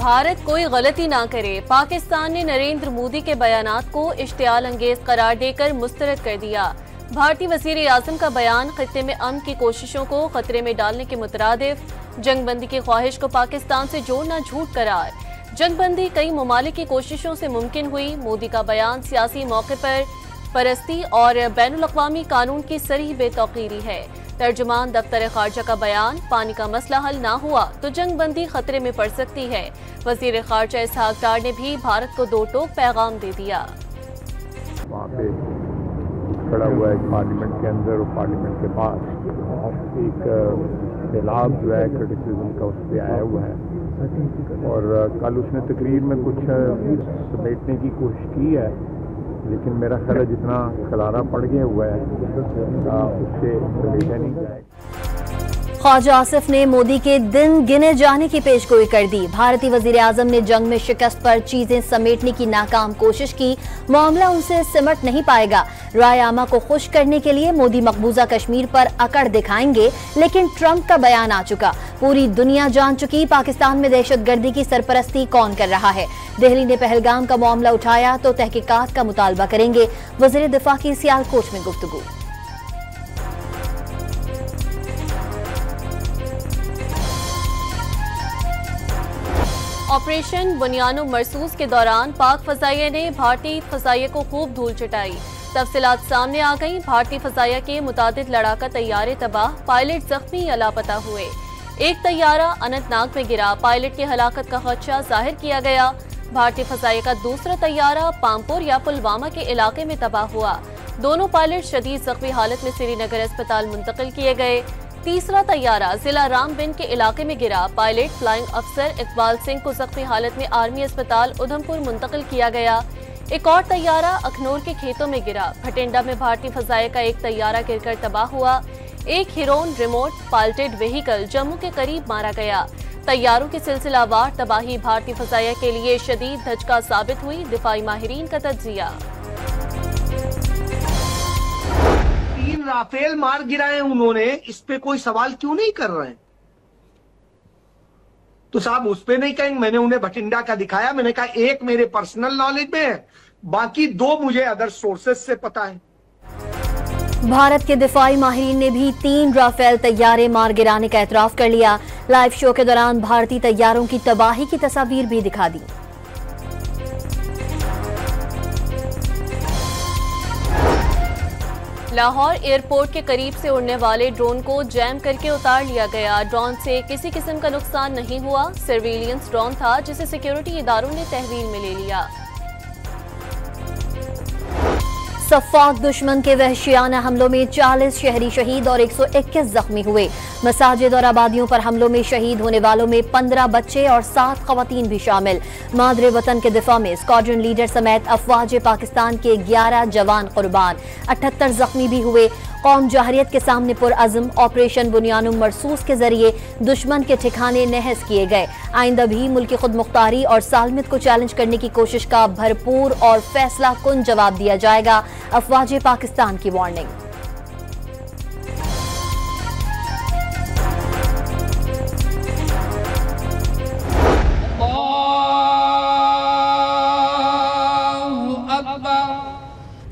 भारत कोई गलती ना करे। पाकिस्तान ने नरेंद्र मोदी के बयानात को इश्तियाल अंगेज करार देकर मुस्तरद कर दिया। भारतीय वज़ीर आज़म का बयान खत्ते में अमन की कोशिशों को खतरे में डालने के मुतरादिफ। जंगबंदी की ख्वाहिश को पाकिस्तान से जोड़ना झूठ करार। जंगबंदी कई ममालिक की कोशिशों से मुमकिन हुई। मोदी का बयान सियासी मौके पर परस्ती और बैनुल अक़वामी कानून की सरीह बेतौकीरी है। तर्जुमान दफ्तर खारजा का बयान, पानी का मसला हल ना हुआ तो जंगबंदी खतरे में पड़ सकती है। वज़ीर खारजा इसहाक डार ने भी भारत को दो टोक पैगाम दे दिया। वहाँ पे खड़ा हुआ है पार्लियामेंट के अंदर और पार्लियामेंट के बाहर एक सैलाब जो है क्रिटिसिज्म का उस पर आया हुआ है और कल उसने तकरीर में कुछ समेटने की कोशिश की है, लेकिन मेरा ख्याल है जितना खलारा पड़ गया हुआ है उससे समेटा नहीं जाएगा। ख्वाजा आसिफ ने मोदी के दिन गिने जाने की पेशगोई कर दी। भारतीय वजीर आजम ने जंग में शिकस्त पर चीजें समेटने की नाकाम कोशिश की। मामला उनसे सिमट नहीं पाएगा। राय आमा को खुश करने के लिए मोदी मकबूजा कश्मीर पर अकड़ दिखाएंगे, लेकिन ट्रंप का बयान आ चुका। पूरी दुनिया जान चुकी पाकिस्तान में दहशतगर्दी की सरपरस्ती कौन कर रहा है। दिल्ली ने पहलगाम का मामला उठाया तो तहकीकात का मुतालबा करेंगे। वजीर दिफा की सियालकोट में गुफ्तगू। ऑपरेशन बुनियानो मरसूस के दौरान पाक फजाइया ने भारतीय फजाइया को खूब धूल चटाई। तफसीलात सामने आ गई। भारतीय फजाइया के मुतादिद लड़ाका तैयारे तबाह, पायलट जख्मी या लापता हुए। एक तैयारा अनंतनाग में गिरा, पायलट की हलाकत का खदशा जाहिर किया गया। भारतीय फजाइया का दूसरा तैयारा पामपुर या पुलवामा के इलाके में तबाह हुआ। दोनों पायलट शदीद जख्मी हालत में श्रीनगर अस्पताल मुंतकिल किए गए। तीसरा तैयारा जिला रामबिन के इलाके में गिरा, पायलट फ्लाइंग अफसर इकबाल सिंह को जख्मी हालत में आर्मी अस्पताल उधमपुर मुंतकिल किया गया। एक और तैयारा अखनूर के खेतों में गिरा। भटिंडा में भारतीय फजाइया का एक तैयारा गिरकर तबाह हुआ। एक Heron remote piloted vehicle Jammu के करीब मारा गया। तैयारों की सिलसिलावार तबाही भारतीय फजाइया के लिए शदीद धचका साबित हुई। दिफाई माहिरीन का तज्जिया। 3 राफेल मार गिराए उन्होंने, इस पे कोई सवाल क्यों नहीं कर रहे हैं? तो साहब उस पे नहीं कहेंगे। मैंने उन्हें भटिंडा का दिखाया, मैंने कहा एक मेरे पर्सनल नॉलेज में है, बाकी 2 मुझे अदर सोर्सेज से पता है। भारत के दिफाई माहिरीन ने भी 3 राफेल तैयारे मार गिराने का एतराफ कर लिया। लाइव शो के दौरान भारतीय तैयारों की तबाही की तस्वीर भी दिखा दी। लाहौर एयरपोर्ट के करीब से उड़ने वाले ड्रोन को जैम करके उतार लिया गया। ड्रोन से किसी किस्म का नुकसान नहीं हुआ। सर्विलियंस ड्रोन था जिसे सिक्योरिटी इदारों ने तहवील में ले लिया। सफाक दुश्मन के वहशियाना हमलों में 40 शहरी शहीद और 121 जख्मी हुए। मसाजिद और आबादियों पर हमलों में शहीद होने वालों में 15 बच्चे और 7 खवातीन भी शामिल। मादरे वतन के दिफा में स्क्वाड्रन लीडर समेत अफवाज पाकिस्तान के 11 जवान कुर्बान, 78 जख्मी भी हुए। कौम जहरियत के सामने पुरअज़्म ऑपरेशन बुनियानो मरसूस के जरिए दुश्मन के ठिकाने नहस किए गए। आइंदा भी मुल्की खुद मुख्तारी और सालमियत को चैलेंज करने की कोशिश का भरपूर और फैसला कुन जवाब दिया जाएगा। अफवाज पाकिस्तान की वार्निंग।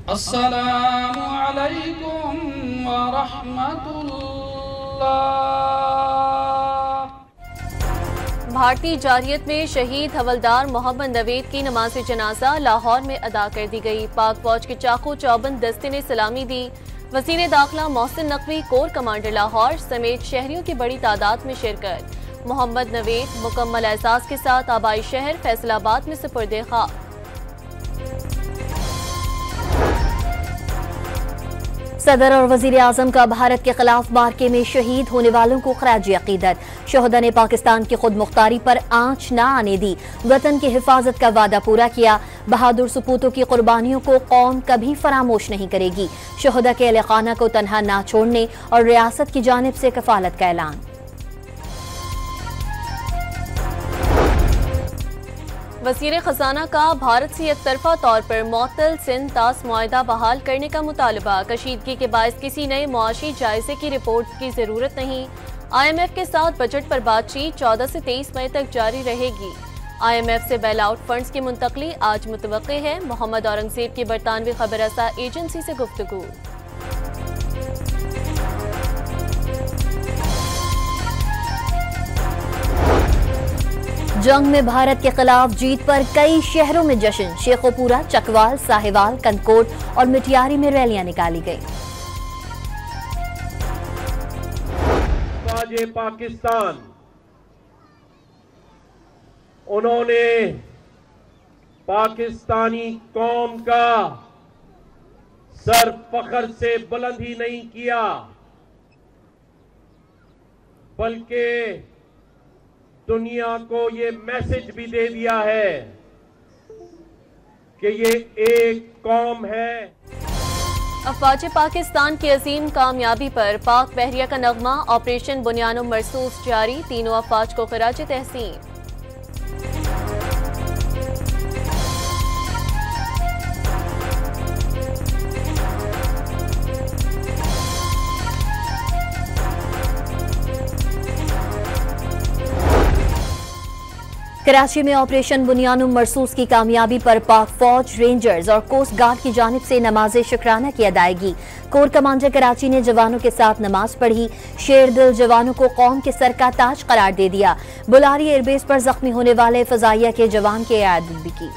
अस्सलामु अलैकुम व रहमतुल्लाह। भारतीय जारियत में शहीद हवलदार मोहम्मद नवेद की नमाज जनाजा लाहौर में अदा कर दी गई। पाक फौज के चाकू चौबंद दस्ते ने सलामी दी। वज़ीर दाखिला मोहसिन नकवी, कोर कमांडर लाहौर समेत शहरियों की बड़ी तादाद में शिरकत। मोहम्मद नवेद मुकम्मल एहसास के साथ आबाई शहर फैसलाबाद में सुपुर्दे खाक। सदर और वजीर आजम का भारत के खिलाफ मार्के में शहीद होने वालों को खराज अकीदत। शोहदा ने पाकिस्तान की खुद मुख्तारी पर आंच न आने दी, वतन की हिफाजत का वादा पूरा किया। बहादुर सपूतों की कुर्बानियों को कौम कभी फरामोश नहीं करेगी। शोहदा के अहले खाना को तनहा न छोड़ने और रियासत की जानिब से कफालत का ऐलान। वज़ीर खजाना का भारत से एकतरफा तौर पर मुअत्तल सिंध तास मुआहिदा बहाल करने का मुतालबा। कशीदगी के बायस किसी नए मुआशी जायजे की रिपोर्ट की जरूरत नहीं। IMF के साथ बजट पर बातचीत 14 से 23 मई तक जारी रहेगी। IMF से बेल आउट फंड्स की मुंतकली आज मुतवक्के है। मोहम्मद औरंगजेब की बरतानवी खबर रसा एजेंसी से गुफ्तगू। जंग में भारत के खिलाफ जीत पर कई शहरों में जश्न। शेखोपुरा, चकवाल, साहिवाल, कनकोट और मिटियारी में रैलियां निकाली गई। पाकिस्तान उन्होंने पाकिस्तानी कौम का सर फख्र से बुलंद ही नहीं किया, बल्कि दुनिया को ये मैसेज भी दे दिया है कि ये एक कौम है। अफवाज पाकिस्तान की अजीम कामयाबी पर पाक बहरिया का नगमा ऑपरेशन बुनियानो मरसूस जारी। तीनों अफवाज को खराज तहसीन। कराची में ऑपरेशन बुनियानो मरसूस की कामयाबी पर पाक फौज, रेंजर्स और कोस्ट गार्ड की जानिब से नमाज शुक्राना की अदायगी। कोर कमांडर कराची ने जवानों के साथ नमाज पढ़ी। शेर दिल जवानों को कौम के सर का ताज करार दे दिया। बुलारी एयरबेस पर जख्मी होने वाले फजाइया के जवान की इयादत भी की।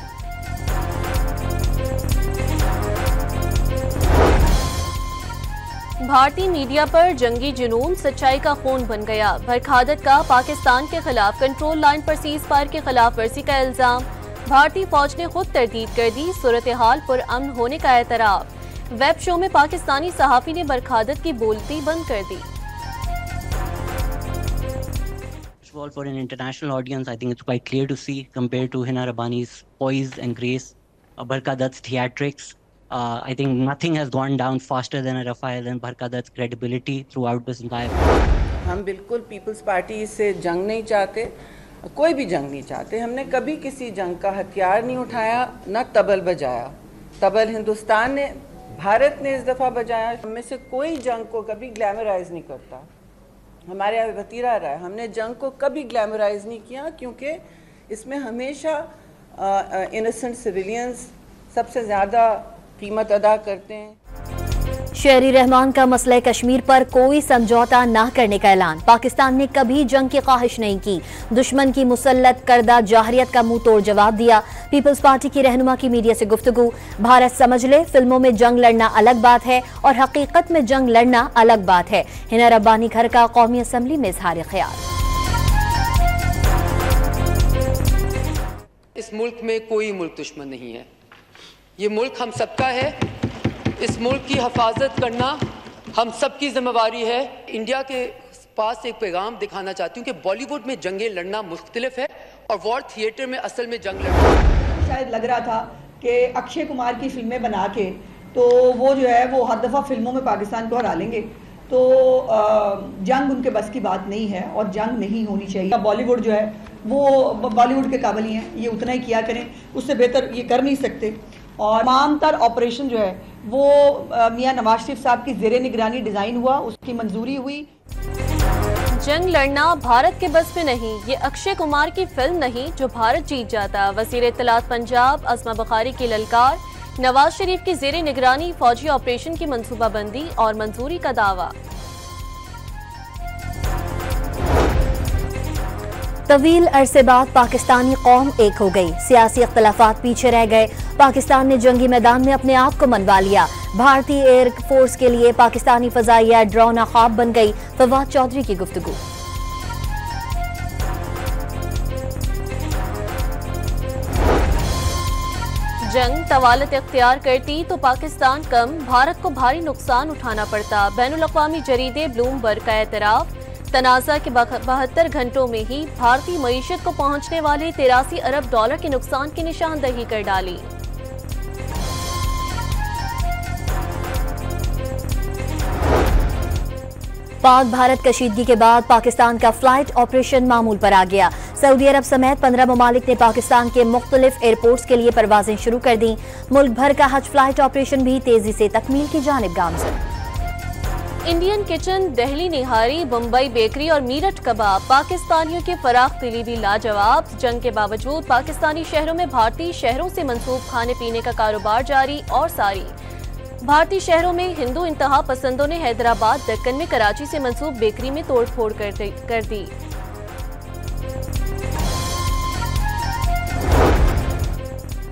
भारतीय मीडिया पर जंगी जुनून सच्चाई का खून बन गया। बरखादत का पाकिस्तान के खिलाफ कंट्रोल लाइन पर सीज फायर की खिलाफ वर्जी का इल्जाम। भारतीय फौज ने खुद तरदीद कर दी। सूरत हाल पुरअमन होने का एतराफ। वेब शो में पाकिस्तानी सहाफी ने बरखादत की बोलती बंद कर दी। For an international audience, I think it's quite clear to see compared to Hina Rabbani's poise and grace, Barkhadat's theatrics. I think nothing has gone down faster than a Rafael and Barkhadat's credibility throughout this entire. हम बिल्कुल peoples party से जंग नहीं चाहते, कोई भी जंग नहीं चाहते। हमने कभी किसी जंग का हथियार नहीं उठाया, न तबल बजाया। तबल हिंदुस्तान ने, भारत ने इस दफ़ा बजाया। हम में से कोई जंग को कभी ग्लैमराइज नहीं करता। हमारे यहाँ वतीरा रहा है, हमने जंग को कभी ग्लैमराइज नहीं किया, क्योंकि इसमें हमेशा इनोसेंट सिविलियंस सबसे ज़्यादा कीमत अदा करते हैं। शेरी रहमान का मसले कश्मीर पर कोई समझौता न करने का ऐलान। पाकिस्तान ने कभी जंग की ख्वाहिश नहीं की। दुश्मन की मुसल्लत करदा जाहरियत का मुंह तोड़ जवाब दिया। पीपल्स पार्टी की रहनुमा की मीडिया से गुफ्तगू। भारत समझ ले, फिल्मों में जंग लड़ना अलग बात है और हकीकत में जंग लड़ना अलग बात है। हिना रब्बानी घर का कौमी असम्बली में इजहार ख्याल। इस मुल्क में कोई मुल्क दुश्मन नहीं है। ये मुल्क हम सबका है। इस मुल्क की हिफाजत करना हम सबकी जिम्मेवारी है। इंडिया के पास एक पैगाम दिखाना चाहती हूँ कि बॉलीवुड में जंगें लड़ना मुख्तलिफ है और वॉर थिएटर में असल में जंग लड़ना। शायद लग रहा था कि अक्षय कुमार की फिल्में बना के तो वो जो है वो हर दफ़ा फिल्मों में पाकिस्तान को हरा लेंगे, तो जंग उनके बस की बात नहीं है और जंग नहीं होनी चाहिए। बॉलीवुड जो है वो बॉलीवुड के काबिल ही हैं, ये उतना ही किया करें, उससे बेहतर ये कर नहीं सकते। और तमाम तर ऑपरेशन जो है वो मियां नवाज शरीफ साहब की ज़ेरे निगरानी डिज़ाइन हुआ, उसकी मंजूरी हुई। जंग लड़ना भारत के बस में नहीं, ये अक्षय कुमार की फिल्म नहीं जो भारत जीत जाता। वज़ीर इत्तलात पंजाब अस्मा बुखारी की ललकार। नवाज शरीफ की ज़ेरे निगरानी फौजी ऑपरेशन की मनसूबाबंदी और मंजूरी का दावा। तवील अरसे बाद पाकिस्तानी कौम एक हो गई। सियासी इख्तलाफात पीछे रह गए। पाकिस्तान ने जंगी मैदान में अपने आप को मनवा लिया। भारतीय एयर फोर्स के लिए पाकिस्तानी फजाइया ड्रोना ख्वाब बन गई। फवाद चौधरी की गुफ्तगू। जंग तवालत इख्तियार करती तो पाकिस्तान कम, भारत को भारी नुकसान उठाना पड़ता। बैनुल-अक़वामी जरीदे ब्लूमबर्ग का एतराफ। तनाज़ा के 72 घंटों में ही भारतीय मईशत को पहुंचने वाले 83 अरब डॉलर के नुकसान की निशानदही कर डाली। पाक भारत कशीदगी के बाद पाकिस्तान का फ्लाइट ऑपरेशन मामूल पर आ गया। सऊदी अरब समेत 15 ममालिक ने पाकिस्तान के मुख्तलिफ एयरपोर्ट्स के लिए परवाजें शुरू कर दी। मुल्क भर का हज फ्लाइट ऑपरेशन भी तेजी से तकमील की जानिब गामजन। इंडियन किचन, दिल्ली निहारी, मुंबई बेकरी और मीरठ कबाब, पाकिस्तानियों की फराख दिली भी लाजवाब। जंग के बावजूद पाकिस्तानी शहरों में भारतीय शहरों से मंसूब खाने पीने का कारोबार जारी और सारी। भारतीय शहरों में हिंदू इंतहा पसंदों ने हैदराबाद, दक्कन में कराची से मंसूब बेकरी में तोड़फोड़ कर दी।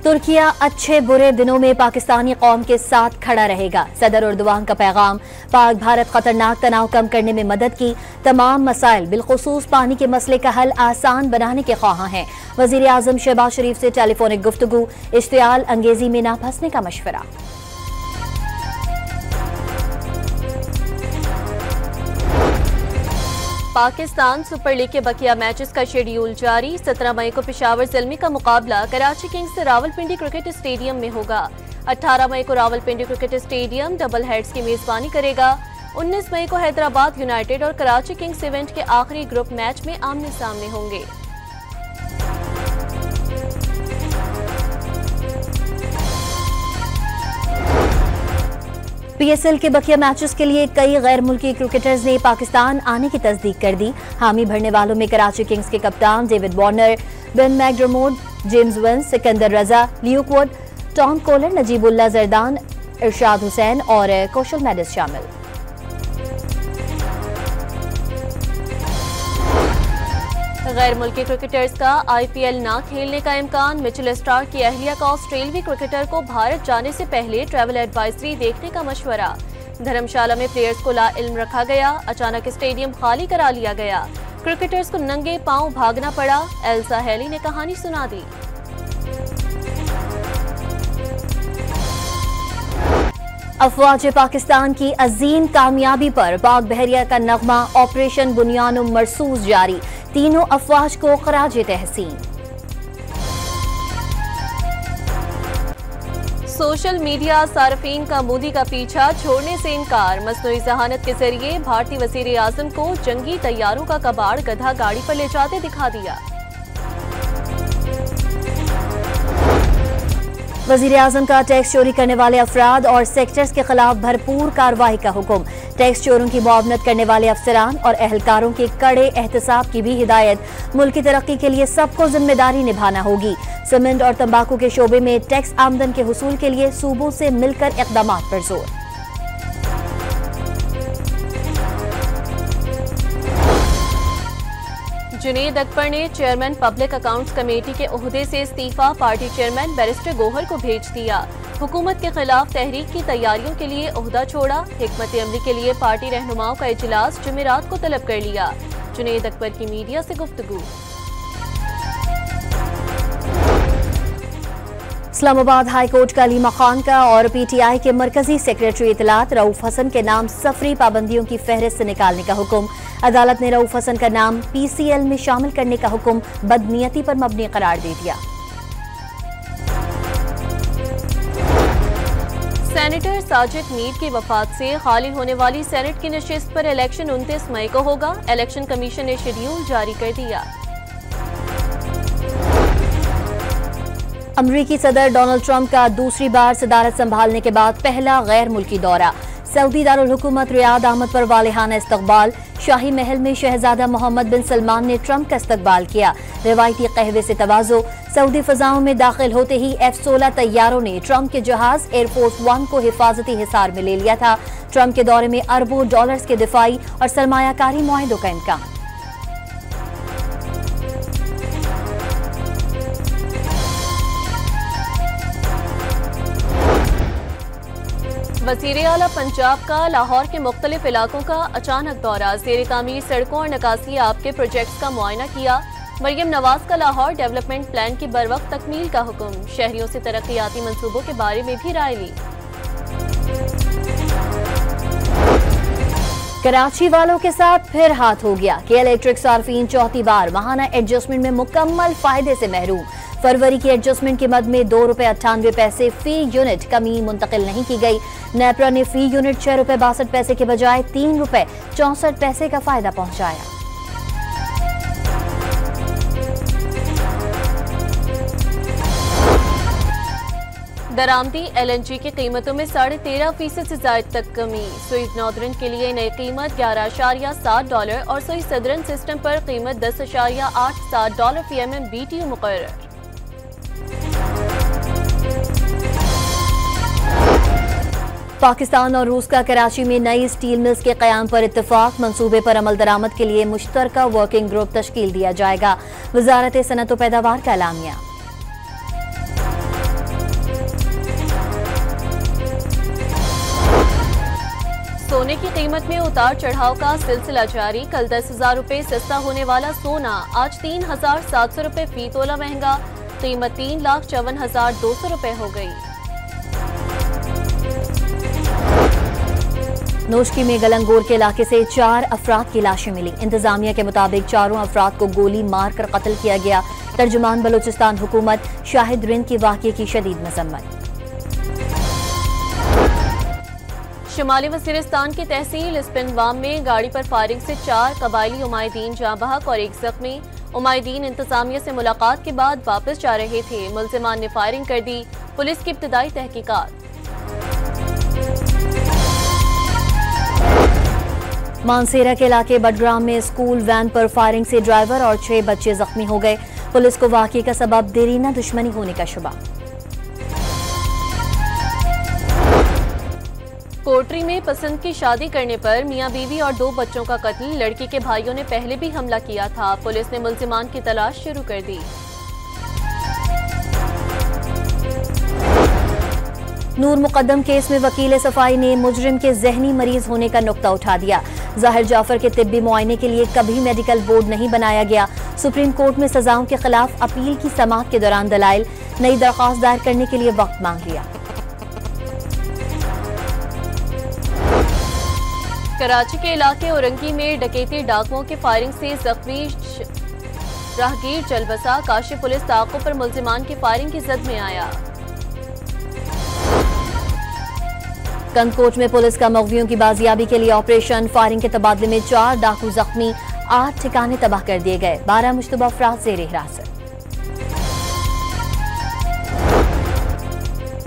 तुर्किया अच्छे बुरे दिनों में पाकिस्तानी कौम के साथ खड़ा रहेगा। सदर उर्दवान का पैगाम, पाक भारत खतरनाक तनाव कम करने में मदद की। तमाम मसाइल बिलखुसूस पानी के मसले का हल आसान बनाने के ख्वाहां हैं। वजीर आजम शहबाज शरीफ से टेलीफोनिक गुफ्तगू, इश्तियाल अंगेजी में ना फंसने का मशवरा। पाकिस्तान सुपर लीग के बकिया मैचेस का शेड्यूल जारी। 17 मई को पेशावर ज़ल्मी का मुकाबला कराची किंग्स से रावलपिंडी क्रिकेट स्टेडियम में होगा। 18 मई को Rawalpindi cricket stadium double heads की मेजबानी करेगा। 19 मई को हैदराबाद यूनाइटेड और कराची किंग्स इवेंट के आखिरी ग्रुप मैच में आमने सामने होंगे। पीएसएल के बकिया मैचेस के लिए कई गैर मुल्की क्रिकेटर्स ने पाकिस्तान आने की तस्दीक कर दी। हामी भरने वालों में कराची किंग्स के कप्तान David Warner, Ben McDermott, James Vince, Sikandar Raza, Luke Wood, Tom Kohler, Najibullah Zadran, Irshad Hussain और कौशल मेडिस शामिल। गैर मुल्की क्रिकेटर्स का आईपीएल ना खेलने का इम्कान। मिचेल स्टार्क की अहलिया का ऑस्ट्रेलियाई क्रिकेटर को भारत जाने से पहले ट्रैवल एडवाइजरी देखने का मशवरा। धर्मशाला में प्लेयर्स को लाइल्म रखा गया। अचानक स्टेडियम खाली करा लिया गया। क्रिकेटर्स को नंगे पांव भागना पड़ा। एल्सा हेली ने कहानी सुना दी। अफवाज पाकिस्तान की अजीम कामयाबी पर पाक बहरिया का नगमा ऑपरेशन बुनियान मरसूस जारी। तीनों अफवाज को खराजे तहसीन। सोशल मीडिया सार्फिन का मोदी का पीछा छोड़ने से इनकार। मसनूई जहानत के जरिए भारतीय वजीर आजम को जंगी तैयारों का कबाड़ गधा गाड़ी पर ले जाते दिखा दिया। वजीर आजम का टैक्स चोरी करने वाले अफराद और सेक्टर्स के खिलाफ भरपूर कार्रवाई का हुक्म। टैक्स चोरों की मुआवनत करने वाले अफसरान और एहलकारों के कड़े एहतसाब की भी हिदायत। मुल्क की तरक्की के लिए सबको जिम्मेदारी निभाना होगी। सीमेंट और तंबाकू के शोबे में टैक्स आमदन के हुसूल के लिए सूबों से मिलकर इक़दामात पर जोर। जुनेद अकबर ने चेयरमैन पब्लिक अकाउंट्स कमेटी के ओहदे से इस्तीफा। पार्टी चेयरमैन बैरिस्टर गोहर को भेज दिया। हुकूमत के खिलाफ तहरीक की तैयारियों के लिए ओहदा छोड़ा। हिकमत अमली के लिए पार्टी रहनुमाओं का इजलास जुमेरात को तलब कर लिया। जुनेद अकबर की मीडिया से गुफ्तगू। इस्लामाबाद हाई कोर्ट का अलीमा खान का और पीटीआई के मरकजी सेक्रेटरी इतलात रऊफ हसन के नाम सफरी पाबंदियों की फहरिस्त से निकालने का हुक्म। अदालत ने रऊफ हसन का नाम पीसीएल में शामिल करने का हुक्म बदनीयती पर मबनी करार दे दिया। सेनेटर साजिद मीर की वफात से खाली होने वाली सेनेट की नशिस्त पर इलेक्शन 29 मई को होगा। इलेक्शन कमीशन ने शेड्यूल जारी कर दिया। अमरीकी सदर डोनाल्ड ट्रंप का दूसरी बार सदारत संभालने के बाद पहला गैर मुल्की दौरा। सऊदी दारुल हुकूमत रियाद अहमद पर वालिहाना इस्तकबाल। शाही महल में शहजादा मोहम्मद बिन सलमान ने ट्रंप का इस्तकबाल किया। रिवायती कहवे से तवाज़ो। सऊदी फजाओं में दाखिल होते ही F-16 तैयारों ने ट्रंप के जहाज एयरफोर्स 1 को हिफाजती हिसार में ले लिया था। ट्रंप के दौरे में अरबों डॉलर्स के दिफाई और सरमायाकारी मुआहदों का इम्कान। वज़ीर आला पंजाब का लाहौर के मुख्तलिफ इलाकों का अचानक दौरा। ज़ेर तामीर सड़कों और निकासी आब के प्रोजेक्ट्स का मुआयना किया। मरियम नवाज का लाहौर डेवलपमेंट प्लान की बरवक्त तकमील का हुक्म। शहरियों से तरक्याती मंसूबों के बारे में भी राय ली। कराची वालों के साथ फिर हाथ हो गया कि इलेक्ट्रिक सार्फिन चौथी बार माहाना एडजस्टमेंट में मुकम्मल फायदे से महरूम। फरवरी की एडजस्टमेंट की मद में ₹2.98 फी यूनिट कमी मुंतकिल नहीं की गई। नेपरा ने फी यूनिट ₹6.62 के बजाय ₹3.64 का फायदा पहुंचाया। दरामदी LNG की कीमतों में 13.5% से ज्यादा तक कमी। सुई नॉर्दर्न के लिए नई कीमत $11.7 और सुई सदर्न सिस्टम पर कीमत $10.87 फी MMBTU मुकर्रर। पाकिस्तान और रूस का कराची में नई स्टील मिल्स के क़याम पर इत्तेफाक। मंसूबे पर अमल दरामद के लिए मुश्तरका वर्किंग ग्रुप तश्कील दिया जाएगा। वजारत सनअत व पैदावार का एलामिया। सोने की कीमत में उतार चढ़ाव का सिलसिला जारी। कल 10,000 रुपये सस्ता होने वाला सोना आज 3,700 रुपये फी तोला महंगा। कीमत 3,54,200 रुपये हो गई। नोशकी में गलंगोर के इलाके से 4 अफराद की लाशें मिली। इंतजामिया के मुताबिक चारों अफराद को गोली मारकर कत्ल किया गया। तर्जुमान बलूचिस्तान हुकूमत शाहिद रिंद की वाक़ये की शदीद मजम्मत। शुमाली वज़ीरिस्तान की तहसील स्पिनवाम में गाड़ी पर फायरिंग से 4 कबायली उमायदीन जाँ बहक और 1 जख्मी। उमायदीन इंतजामिया से मुलाकात के बाद वापस जा रहे थे। मुल्जिमान ने फायरिंग कर दी। पुलिस की इब्तदाई तहकीकात। मानसेरा के इलाके बडग्राम में स्कूल वैन पर फायरिंग से ड्राइवर और 6 बच्चे जख्मी हो गए। पुलिस को वाक़ये का सबब देरीना दुश्मनी होने का शुबा। कोटरी में पसंद की शादी करने पर मियां बीवी और 2 बच्चों का कत्ल। लड़की के भाइयों ने पहले भी हमला किया था। पुलिस ने मुल्जिमान की तलाश शुरू कर दी। नूर मुकद्दम केस में वकील सफाई ने मुजरिम के जहनी मरीज होने का नुक्ता उठा दिया। जाहिर जाफर के तिब्बी मुआयने के लिए कभी मेडिकल बोर्ड नहीं बनाया गया। सुप्रीम कोर्ट में सजाओं के खिलाफ अपील की समाअत के दौरान दलाइल। नई दरख्वास्त दायर करने के लिए वक्त मांग लिया। कराची के इलाके औरंगी में डकैती डाकुओं की फायरिंग से जख्मी राहगीर चल बसा। काशी पुलिस ताक़ुब पर मुल्जिमान की फायरिंग की जद में आया। कंदकोट में पुलिस का मगवियों की बाजियाबी के लिए ऑपरेशन। फायरिंग के तबादले में 4 डाकू जख्मी। 8 ठिकाने तबाह कर दिए गए। 12 मुश्तबा अफराद ज़ेर हिरासत।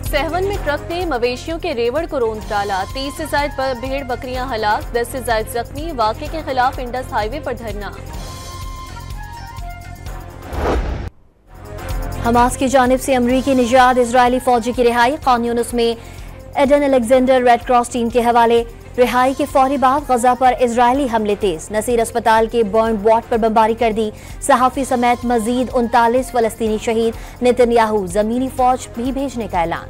सहवन में ट्रक ने मवेशियों के रेवड़ को रौंद डाला। 30 से ज्यादा भेड़ बकरियां हलाक। 10 से ज्यादा जख्मी। वाक़े के खिलाफ इंडस हाईवे पर धरना। हमास की जानिब से अमरीकी निजात इजरायली फौजी की रिहाई। खान यूनिस में Edan Alexander Red Cross team के हवाले। रिहाई के फौरी बाद गजा पर इजरायली हमले तेज। नसीर अस्पताल के बर्न वार्ड पर बमबारी कर दी। सहाफी समेत मजीद 39 फलस्तीनी शहीद। नेतन्याहू जमीनी फौज भी भेजने का ऐलान।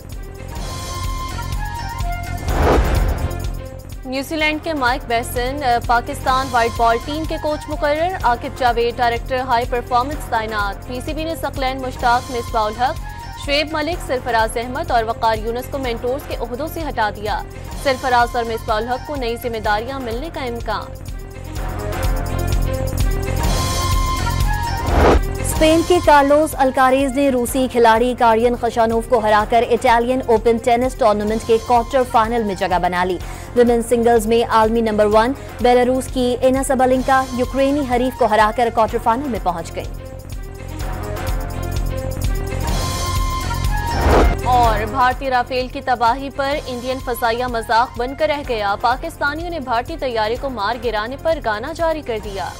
न्यूजीलैंड के माइक बेसन पाकिस्तान व्हाइट बॉल टीम के कोच मुकर्रर। Aqib Javed director high performance तैनात। PCB ने सकलैन मुश्ताक मिसबाउल हक, शुएब मलिक, सरफराज अहमद और वकार यूनुस को मेंटोर्स के ओहदों से हटा दिया। सरफराज और मिसबाउल हक को नई जिम्मेदारियां मिलने का इम्कान। स्पेन के कार्लोस अल्कारेज ने रूसी खिलाड़ी कारियन खशानोव को हराकर इटालियन ओपन टेनिस टूर्नामेंट के क्वार्टर फाइनल में जगह बना ली। विमेंस सिंगल्स में आलमी नंबर 1 बेलारूस की एना सबलिंका यूक्रेनी हरीफ को हराकर क्वार्टर फाइनल में पहुंच गई। और भारतीय राफेल की तबाही पर इंडियन फजाइया मजाक बनकर रह गया। पाकिस्तानियों ने भारतीय तैयारी को मार गिराने पर गाना जारी कर दिया।